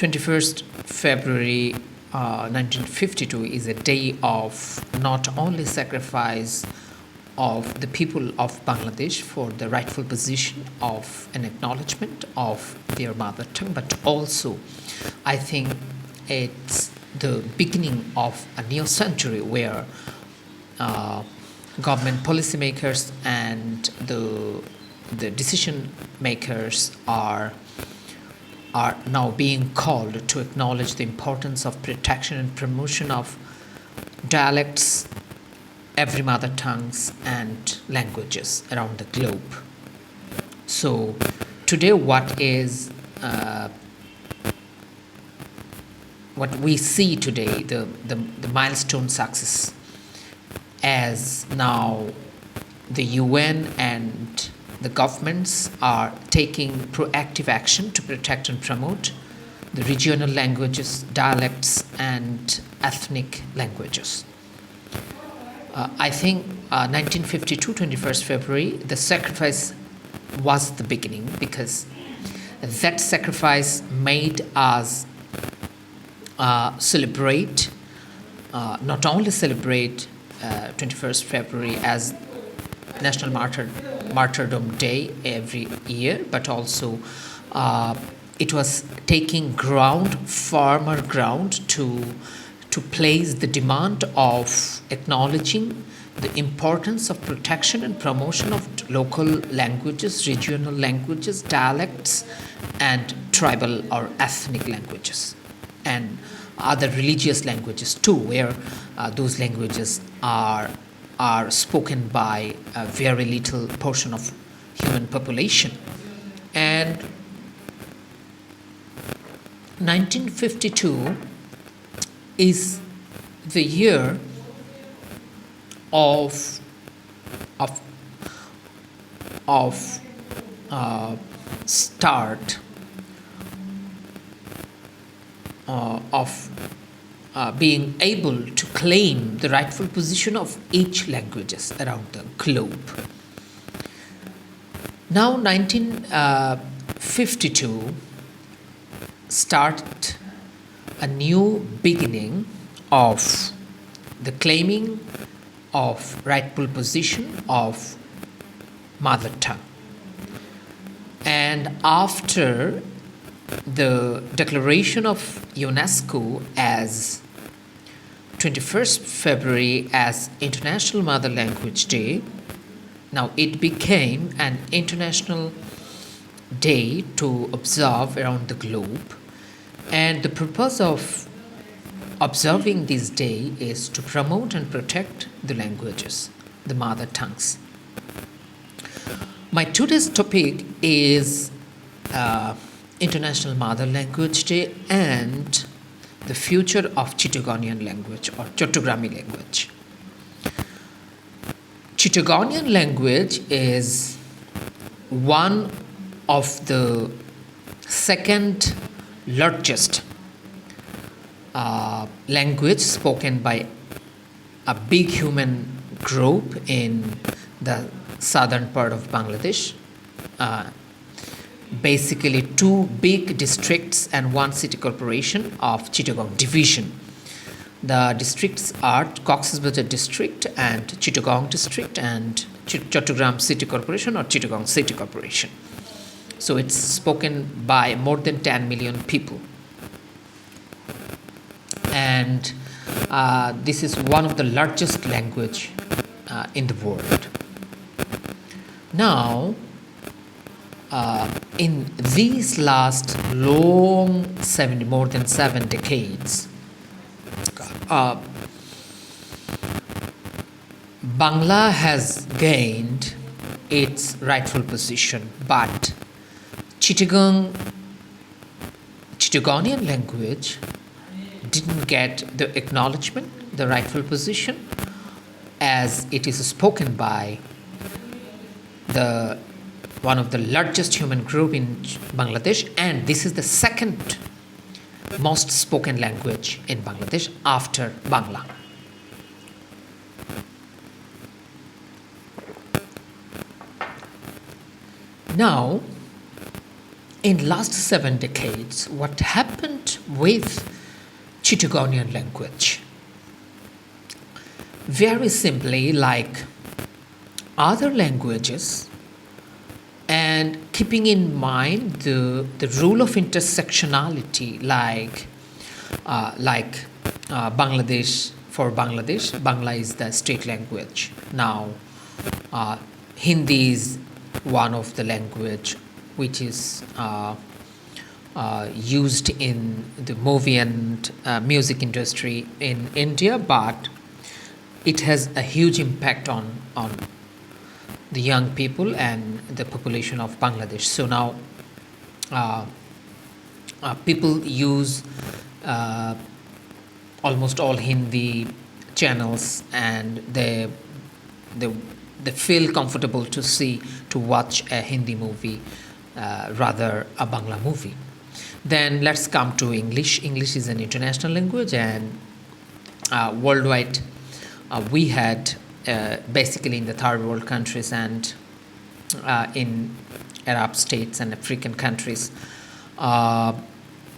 21st February 1952 is a day of not only sacrifice of the people of Bangladesh for the rightful position of an acknowledgement of their mother tongue, but also I think it's the beginning of a new century where government policymakers and the decision makers are now being called to acknowledge the importance of protection and promotion of dialects, every mother tongues and languages around the globe. So today what we see today, the milestone success, as now the UN and the governments are taking proactive action to protect and promote the regional languages, dialects, and ethnic languages. I think 1952, 21st February, the sacrifice was the beginning, because that sacrifice made us celebrate, not only celebrate 21st February as National Martyrdom Day every year, but also it was taking firmer ground to place the demand of acknowledging the importance of protection and promotion of local languages, regional languages, dialects, and tribal or ethnic languages, and other religious languages too, where those languages are spoken by a very little portion of human population. And 1952 is the year of start of being able to claim the rightful position of each languages around the globe. Now 1952 start a new beginning of the claiming of rightful position of mother tongue. And after the declaration of UNESCO as 21st February as International Mother Language Day, now it became an international day to observe around the globe. And the purpose of observing this day is to promote and protect the languages, the mother tongues. My today's topic is International Mother Language Day and the future of Chittagonian language or Chittagami language. Chittagonian language is one of the second largest language spoken by a big human group in the southern part of Bangladesh. Basically 2 big districts and 1 city corporation of Chittagong division. The districts are Cox's Bazar district and Chittagong district and Chattogram city corporation or Chittagong city corporation. So it's spoken by more than 10 million people. And this is one of the largest language in the world. Now, in these last more than 7 decades, Bangla has gained its rightful position, but Chittagonian language didn't get the acknowledgement, the rightful position, as it is spoken by one of the largest human group in Bangladesh, and this is the second most spoken language in Bangladesh after Bangla. Now, in last 7 decades, what happened with Chittagonian language? Very simply, like other languages, and keeping in mind the rule of intersectionality, Bangladesh. For Bangladesh, Bangla is the state language. Now, Hindi is one of the language which is used in the movie and music industry in India, but it has a huge impact on the young people and the population of Bangladesh. So now people use almost all Hindi channels, and they feel comfortable to watch a Hindi movie rather a Bangla movie. Then let's come to English. English is an international language, and worldwide we had basically in the third world countries and in Arab states and African countries.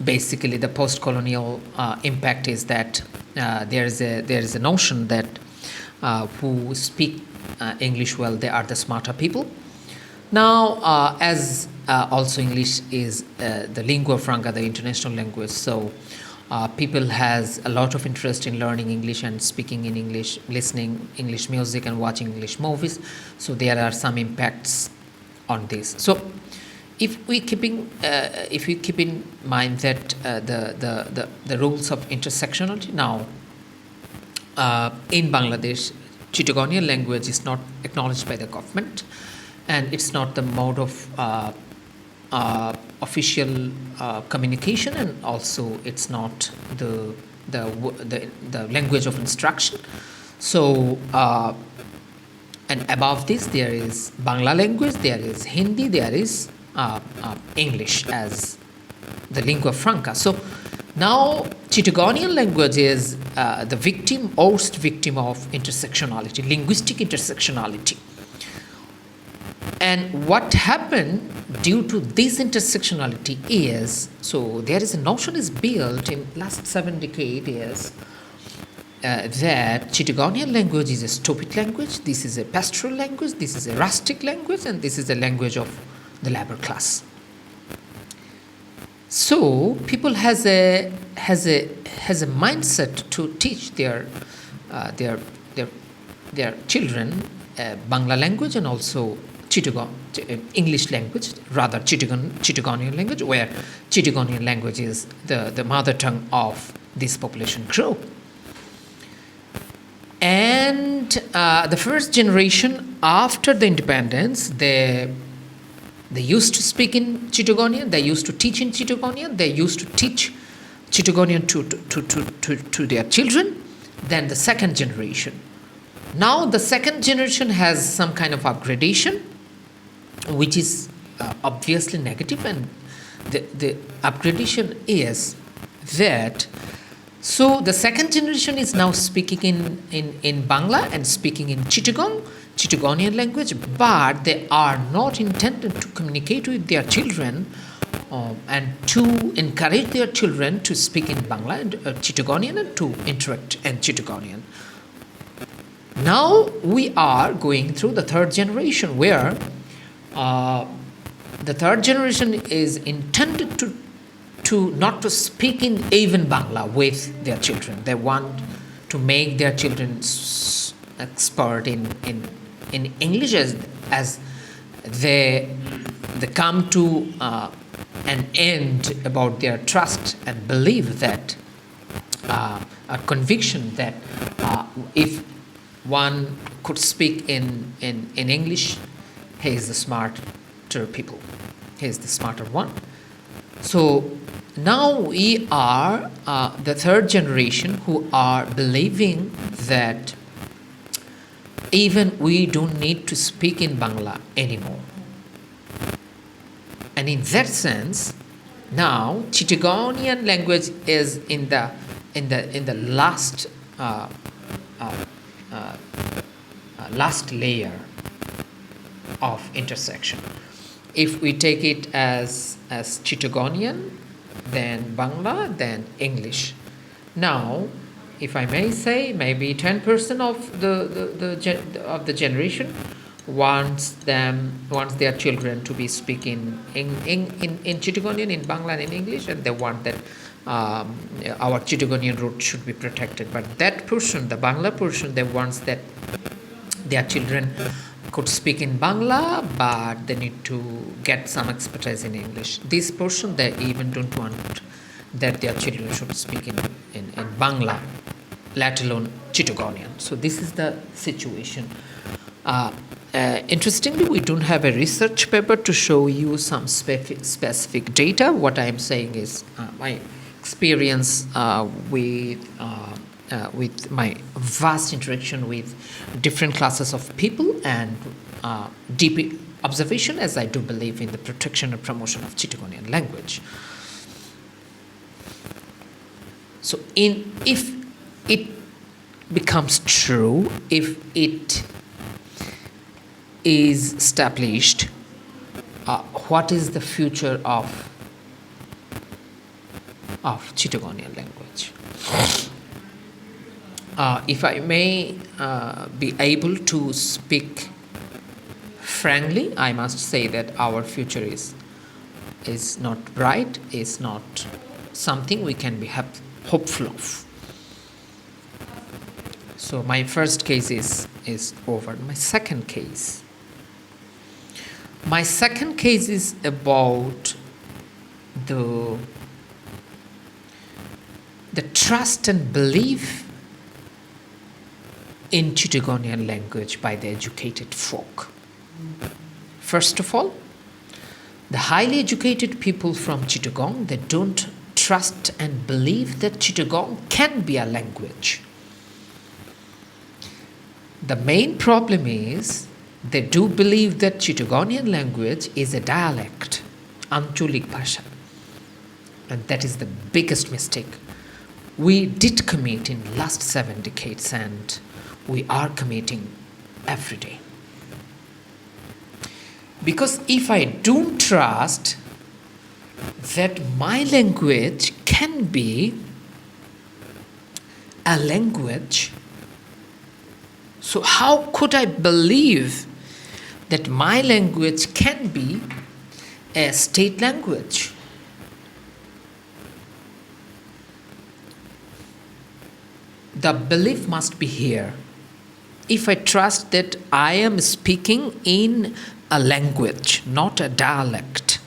Basically, the post-colonial impact is that there is a notion that who speak English well, they are the smarter people. Now, as also English is the lingua franca, the international language, so people has a lot of interest in learning English and speaking in English, listening English music and watching English movies. So there are some impacts on this. So if we keep in mind that the rules of intersectionality now in Bangladesh, Chittagonian language is not acknowledged by the government, and it's not the mode of official communication, and also it's not the language of instruction. So and above this there is Bangla language, there is Hindi, there is English as the lingua franca. So now Chittagonian language is the worst victim of intersectionality, linguistic intersectionality. And what happened due to this intersectionality is, so there is a notion is built in last 7 decades is that Chittagonian language is a stupid language, this is a pastoral language, this is a rustic language, and this is a language of the labor class. So people has a mindset to teach their children Bangla language and also English language, rather Chittagonian language, where Chittagonian language is the mother tongue of this population group. And the first generation after the independence, they used to speak in Chittagonian, they used to teach in Chittagonian, they used to teach Chittagonian to their children. Then the second generation. Now the second generation has some kind of upgradation, which is obviously negative, and the upgradation is that, so the second generation is now speaking in Bangla and speaking in Chittagonian language, but they are not intended to communicate with their children and to encourage their children to speak in Bangla and Chittagonian and to interact in Chittagonian. Now we are going through the third generation, where the third generation is intended to not to speak in even Bangla with their children. They want to make their children expert in English as they come to an end about their trust and believe that a conviction that if one could speak in English, he is the smarter people. He is the smarter one. So now we are the third generation who are believing that even we don't need to speak in Bangla anymore. And in that sense, now Chittagonian language is in the last last layer of intersection. If we take it as Chittagonian, then Bangla, then English. Now, if I may say, maybe 10% of the generation wants their children to be speaking in Chittagonian, in Bangla, and in English, and they want that our Chittagonian root should be protected. But that portion, the Bangla portion, they wants that their children could speak in Bangla, but they need to get some expertise in English. This portion, they even don't want that their children should speak in Bangla, let alone Chittagonian. So this is the situation. Interestingly, we don't have a research paper to show you some specific data. What I am saying is my experience with my vast interaction with different classes of people and deep observation, as I do believe in the protection and promotion of Chittagonian language. So if it becomes true, if it is established, what is the future of Chittagonian language? If I may be able to speak frankly, I must say that our future is not bright, is not something we can be hopeful of. So my first case is over. My second case is about the trust and belief in Chittagonian language by the educated folk. First of all, the highly educated people from Chittagong, they don't trust and believe that Chittagong can be a language. The main problem is they do believe that Chittagonian language is a dialect, Ancholik Bhasha. And that is the biggest mistake we did commit in the last 7 decades, and we are committing every day. Because if I don't trust that my language can be a language, so how could I believe that my language can be a state language? The belief must be here. If I trust that I am speaking in a language, not a dialect,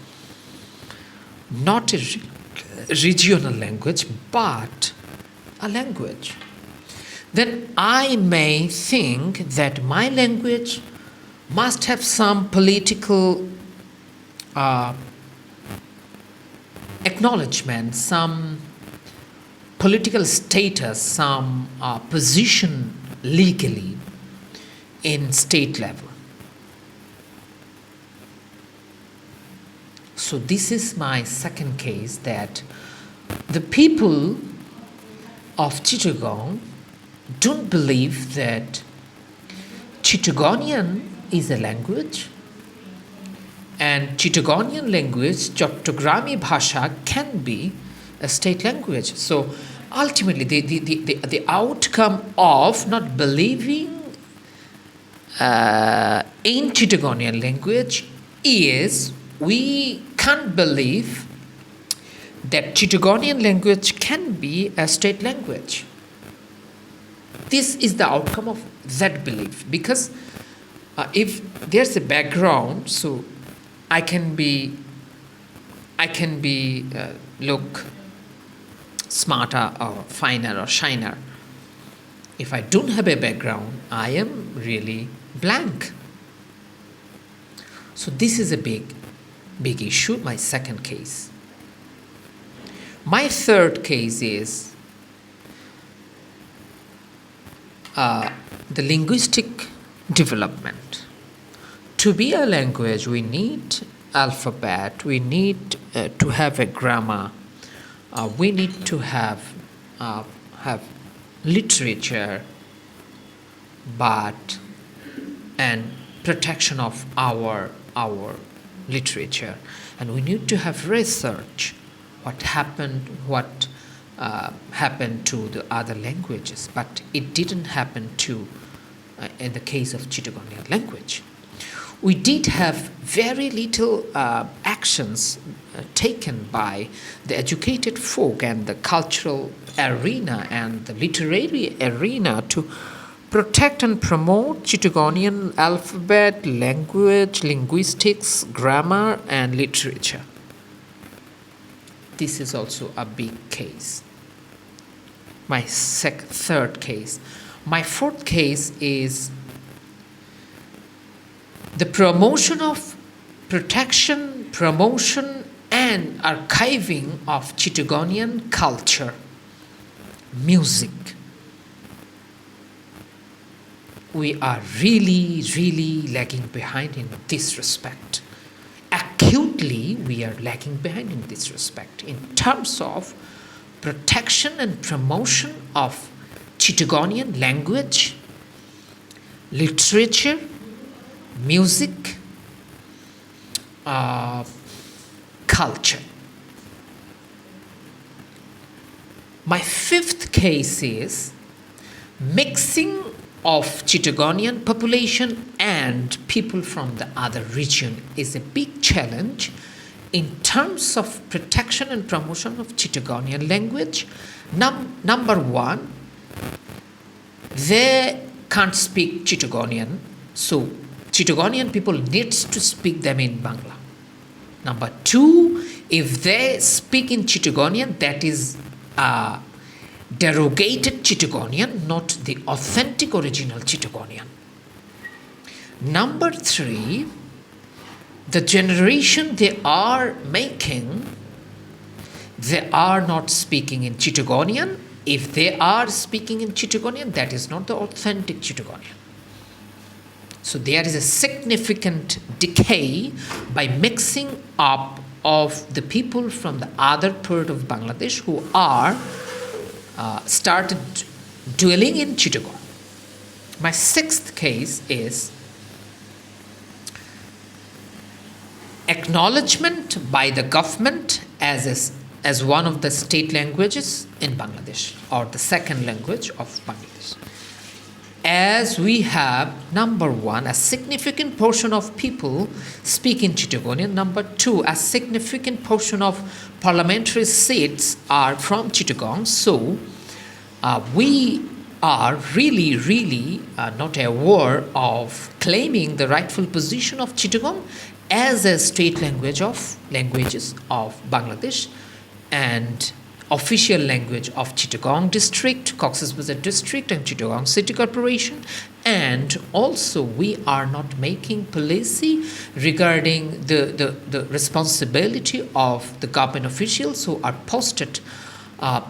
not a regional language, but a language, then I may think that my language must have some political acknowledgement, some political status, some position legally in state level. So this is my second case, that the people of Chittagong don't believe that Chittagonian is a language, and Chittagonian language, Chittagami Bhasha, can be a state language. So ultimately, the outcome of not believing in Chittagonian language is we can't believe that Chittagonian language can be a state language. This is the outcome of that belief, because if there's a background, so I can be look smarter or finer or shiner. If I don't have a background, I am really blank. So this is a big issue, my second case. My third case is the linguistic development. To be a language, we need alphabet, we need to have a grammar, we need to have literature, but and protection of our literature, and we need to have research what happened to the other languages, but it didn't happen to in the case of Chittagonian language. We did have very little actions taken by the educated folk and the cultural arena and the literary arena to protect and promote Chittagonian alphabet, language, linguistics, grammar, and literature. This is also a big case. My third case. My fourth case is the protection, promotion, and archiving of Chittagonian culture, music. We are really, really lagging behind in this respect. Acutely, we are lagging behind in this respect in terms of protection and promotion of Chittagonian language, literature, music, culture. My fifth case is mixing of Chittagonian population and people from the other region is a big challenge in terms of protection and promotion of Chittagonian language. Number one, they can't speak Chittagonian, so Chittagonian people needs to speak them in Bangla. Number two, if they speak in Chittagonian, that is derogated Chittagonian, not the authentic original Chittagonian. Number three, the generation they are making, they are not speaking in Chittagonian. If they are speaking in Chittagonian, that is not the authentic Chittagonian. So there is a significant decay by mixing up of the people from the other part of Bangladesh who are started dwelling in Chittagong. My sixth case is acknowledgement by the government as one of the state languages in Bangladesh, or the second language of Bangladesh. As we have, number one, a significant portion of people speak in Chittagonian. Number two, a significant portion of parliamentary seats are from Chittagong. So we are really not aware of claiming the rightful position of Chittagong as a state languages of Bangladesh and official language of Chittagong district, Cox's Bazar district, and Chittagong City Corporation. And also we are not making policy regarding the responsibility of the government officials who are posted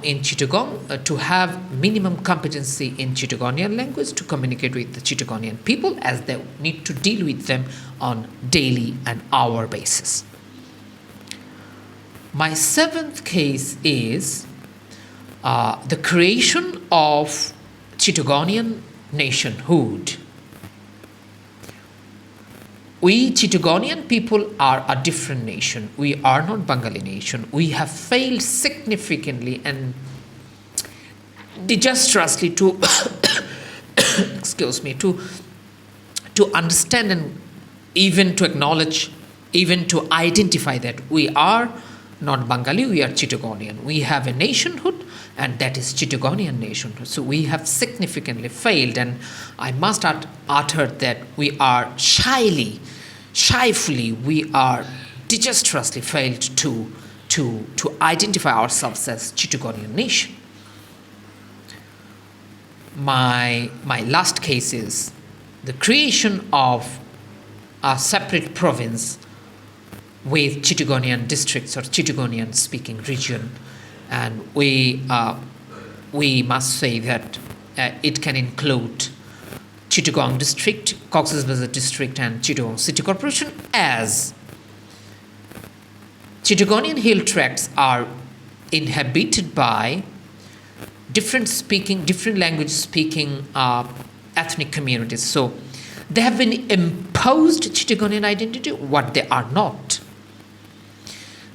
in Chittagong to have minimum competency in Chittagonian language to communicate with the Chittagonian people, as they need to deal with them on daily and hour basis. My seventh case is the creation of Chittagonian nationhood. We Chittagonian people are a different nation. We are not Bengali nation. We have failed significantly and disastrously to to understand and even to acknowledge, even to identify that we are not Bengali, we are Chittagonian. We have a nationhood, and that is Chittagonian nationhood. So we have significantly failed, and I must utter that we are shyfully, we are disastrously failed to identify ourselves as Chittagonian nation. My last case is the creation of a separate province with Chittagonian districts or Chittagonian speaking region, and we must say that it can include Chittagong district, Cox's Bazar district, and Chittagong City Corporation, as Chittagonian hill tracts are inhabited by different language speaking ethnic communities. So they have been imposed Chittagonian identity, what they are not.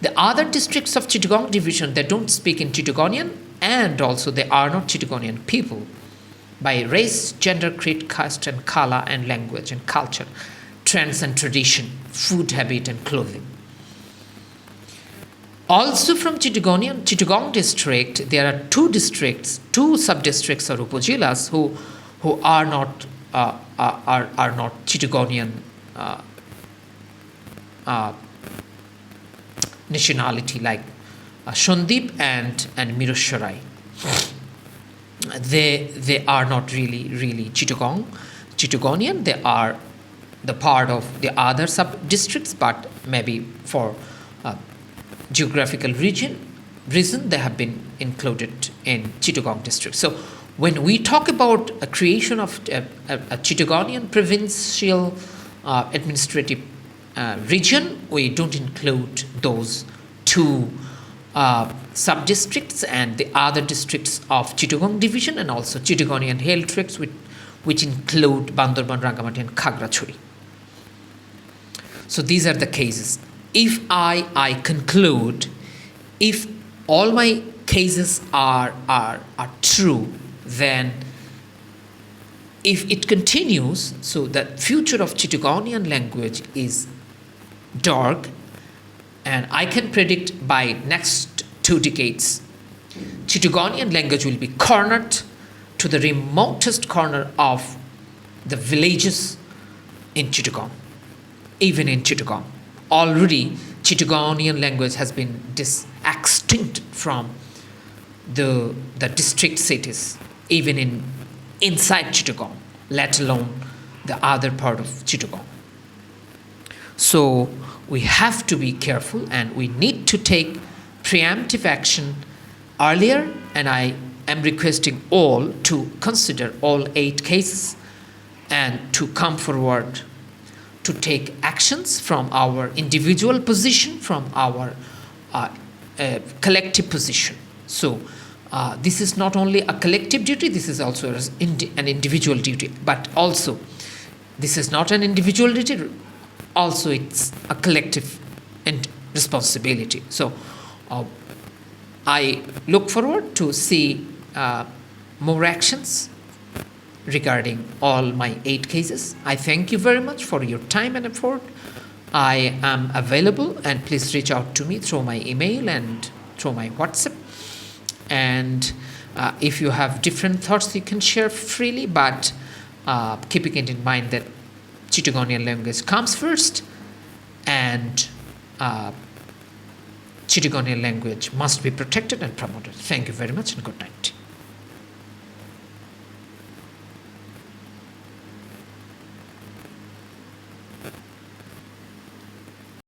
The other districts of Chittagong division, they don't speak in Chittagonian, and also they are not Chittagonian people by race, gender, creed, caste, and kala, and language and culture, trends and tradition, food habit and clothing. Also from Chittagong district, there are two sub-districts or upazilas who are not Chittagonian nationality, like Shondip and Mirosharai. They are not really Chittagonian. They are the part of the other sub districts, but maybe for geographical reason they have been included in Chittagong district. So when we talk about a creation of a Chittagonian provincial administrative region, we don't include those two sub-districts and the other districts of Chittagong division, and also Chittagonian hill tracts, which include Bandarban, Rangamati, and Khagrachuri. So these are the cases. If I conclude, if all my cases are true, then if it continues, so the future of Chittagonian language is dark, and I can predict by next 2 decades, Chittagonian language will be cornered to the remotest corner of the villages in Chittagong, even in Chittagong. Already, Chittagonian language has been extinct from the district cities, even inside Chittagong, let alone the other part of Chittagong. So we have to be careful, and we need to take preemptive action earlier, and I am requesting all to consider all 8 cases and to come forward to take actions from our individual position, from our collective position. So this is not only a collective duty, this is also an individual duty, but also this is not an individual duty, also it's a collective responsibility. So I look forward to see more actions regarding all my 8 cases. I thank you very much for your time and effort. I am available, and please reach out to me through my email and through my WhatsApp. And if you have different thoughts, you can share freely, but keeping it in mind that Chittagonian language comes first, and Chittagonian language must be protected and promoted. Thank you very much, and good night.